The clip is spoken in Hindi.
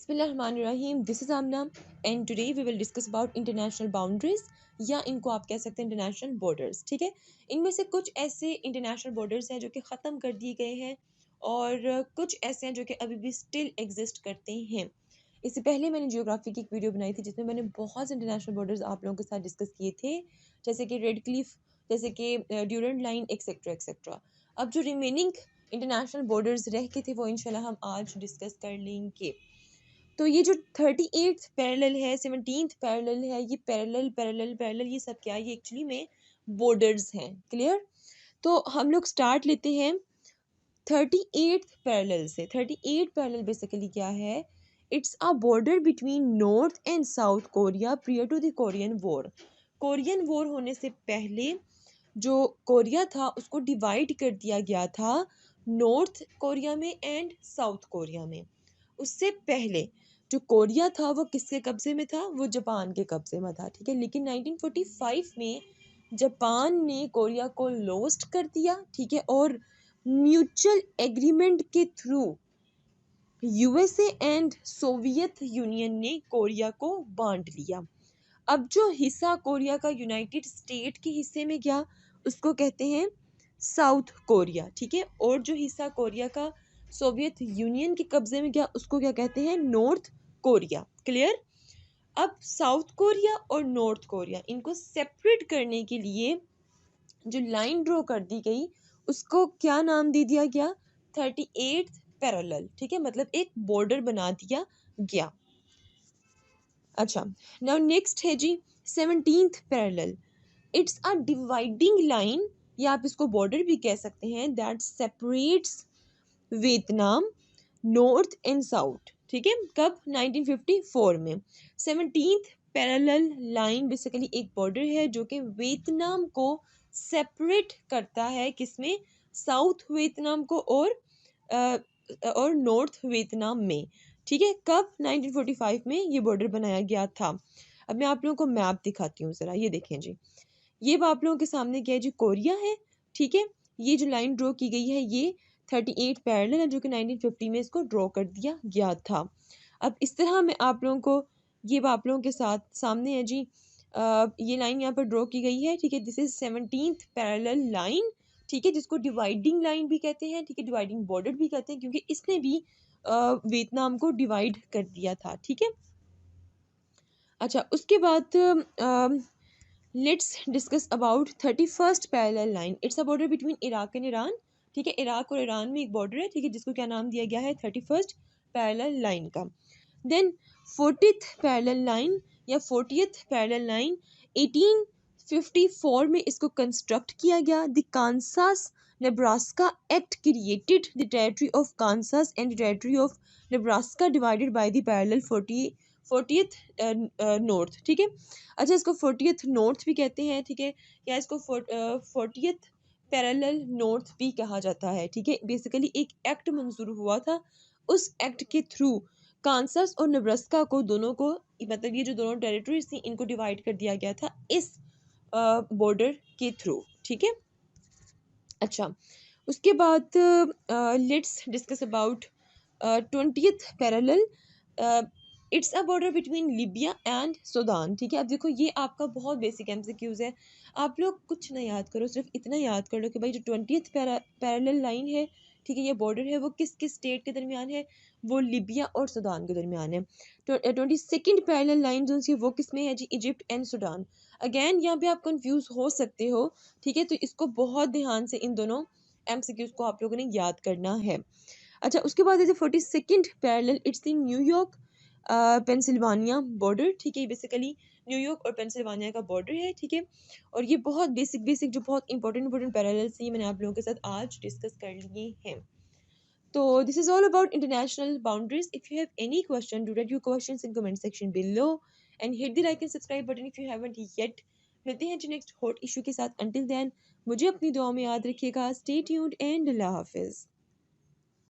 बिस्मिल्लाहिर्रहमानिर्रहीम, this is Amna and today we will discuss about international boundaries या इनको आप कह सकते हैं इंटरनेशनल बॉर्डर्स। ठीक है, इनमें से कुछ ऐसे इंटरनेशनल बॉर्डर्स हैं जो कि ख़त्म कर दिए गए हैं और कुछ ऐसे हैं जो कि अभी भी स्टिल एग्जिस्ट करते हैं। इससे पहले मैंने जियोग्राफी की एक वीडियो बनाई थी जिसमें मैंने बहुत से इंटरनेशनल बॉर्डर्स आप लोगों के साथ डिस्कस किए थे, जैसे कि रेड क्लिफ, जैसे कि ड्यूरेंट लाइन, एक्सेट्रा एक्सेट्रा। अब जो रिमेनिंग इंटरनेशनल बॉर्डर्स रह के थे वो इंशाल्लाह हम आज डिस्कस कर लेंगे। तो ये जो 38th पैरेलल है, 17th पैरेलल है, ये पैरेलल पैरेलल पैरेलल ये सब क्या है, ये एक्चुअली में बॉर्डर्स हैं। क्लियर? तो हम लोग स्टार्ट लेते हैं 38th पैरेलल से। 38th पैरेलल बेसिकली क्या है? It's a border between north and south Korea prior to the Korean war. Korean war होने से पहले जो कोरिया था उसको डिवाइड कर दिया गया था नॉर्थ कोरिया में एंड साउथ कोरिया में। उससे पहले जो कोरिया था वो किसके कब्जे में था? वो जापान के कब्जे में था। ठीक है, लेकिन 1945 में जापान ने कोरिया को लॉस्ट कर दिया। ठीक है, और म्यूचुअल एग्रीमेंट के through USA and Soviet union ने कोरिया को बांट लिया। अब जो हिस्सा कोरिया का यूनाइटेड स्टेट के हिस्से में गया उसको कहते हैं साउथ कोरिया। ठीक है, और जो हिस्सा कोरिया का सोवियत यूनियन के कब्जे में गया उसको क्या कहते हैं? North Korea. क्लियर? अब साउथ कोरिया और नॉर्थ कोरिया इनको सेपरेट करने के लिए जो लाइन ड्रॉ कर दी गई उसको क्या नाम दे दिया गया? 38th parallel. ठीक है, मतलब एक बॉर्डर बना दिया गया। अच्छा, नाउ नेक्स्ट है जी 17th parallel. It's a dividing line या आप इसको बॉर्डर भी कह सकते हैं that separates Vietnam north and south. ठीक है, कब? 1954 में। 17th पैरेलल लाइन बेसिकली एक बॉर्डर है जो कि वियतनाम को सेपरेट करता है, किसमें? साउथ वियतनाम को और नॉर्थ वियतनाम में। ठीक है, कब? 1945 में ये बॉर्डर बनाया गया था। अब मैं आप लोगों को मैप दिखाती हूँ ज़रा, ये देखें जी। ये आप लोगों के सामने क्या है जी? कोरिया है। ठीक है, ये जो लाइन ड्रॉ की गई है ये 38 पैरेलल है जो कि 1950 में इसको ड्रॉ कर दिया गया था। अब इस तरह मैं आप लोगों को ये आप लोगों के साथ सामने है जी। ये लाइन यहाँ पर ड्रॉ की गई है। ठीक है, this is 17th parallel line. ठीक है, जिसको डिवाइडिंग लाइन भी कहते हैं। ठीक है, डिवाइडिंग बॉर्डर भी कहते हैं क्योंकि इसने भी वियतनाम को डिवाइड कर दिया था। ठीक है, अच्छा उसके बाद let's discuss about 31st parallel line. It's a border between Iraq and Iran. ठीक है, इराक और ईरान में एक बॉर्डर है। ठीक है, जिसको क्या नाम दिया गया है? 31st पैरेलल लाइन का। देन 40th पैरेलल लाइन या 40th पैरेलल लाइन 1854 में इसको कंस्ट्रक्ट किया गया। The Kansas Nebraska act created the territory of Kansas and the territory of Nebraska divided by the parallel 40th north. ठीक है, अच्छा इसको 40th नॉर्थ भी कहते हैं। ठीक है, या इसको 40th पैरेलल नॉर्थ भी कहा जाता है। ठीक है, बेसिकली एक एक्ट मंजूर हुआ था, उस एक्ट के थ्रू कांसास और नेब्रास्का को दोनों को, मतलब ये जो दोनों टेरिटरीज थी इनको डिवाइड कर दिया गया था इस बॉर्डर के थ्रू। ठीक है, अच्छा उसके बाद let's discuss about 20th parallel. It's a border between Libya and Sudan. ठीक है, अब देखो ये आपका बहुत बेसिक एमसीक्यूज है। आप लोग कुछ ना याद करो, सिर्फ इतना याद कर लो कि भाई जो 20th पैरेलल लाइन है, ठीक है, ये बॉर्डर है वो किस किस स्टेट के दरमियान है? वो लीबिया और सूडान के दरमियान है। तो 22nd पैरेलल लाइन जो है वो किस में है जी? Egypt and Sudan. अगेन यहाँ पे आप कंफ्यूज हो सकते हो। ठीक है, तो इसको बहुत ध्यान से इन दोनों एमसीक्यूज को आप लोगों ने याद करना है। अच्छा उसके बाद है 42nd parallel. It's in New York Pennsylvania border. ठीक है, बेसिकली न्यूयॉर्क और पेंसिल्वानिया का बॉर्डर है। ठीक है, और ये बहुत बेसिक जो बहुत इंपॉर्टेंट पैरेलल्स हैं मैंने आप लोगों के साथ आज डिस्कस कर लिए हैं। तो this is all about international boundaries. If you have any question, do right your questions in comment section below and hit the like and subscribe button if you haven't yet. मिलते हैं जी नेक्स्ट हॉट इशू के साथ। अंटिल देन मुझे अपनी दुआ में याद रखिएगा। Stay tuned and Allah Hafiz.